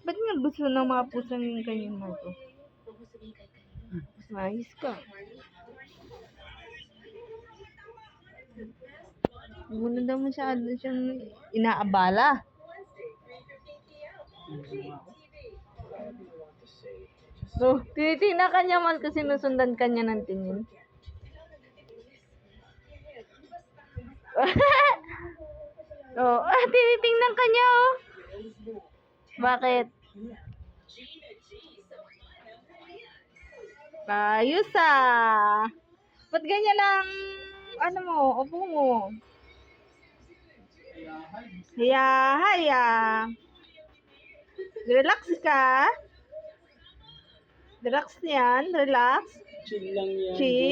Ba't nga gusto ng mga puso yung ganyan na to? Ayos ka. Muna daw masyado siyang inaabala. So, tinitingnan ka niya man kasi sinusundan ka niya ng tingin. Tinitingnan ka niya, oh. Bakit? Ayos, ah. Ba't ganyan lang, upo mo? Haya. Relax ka. Relax yan, relax. Chill lang yan. Chill.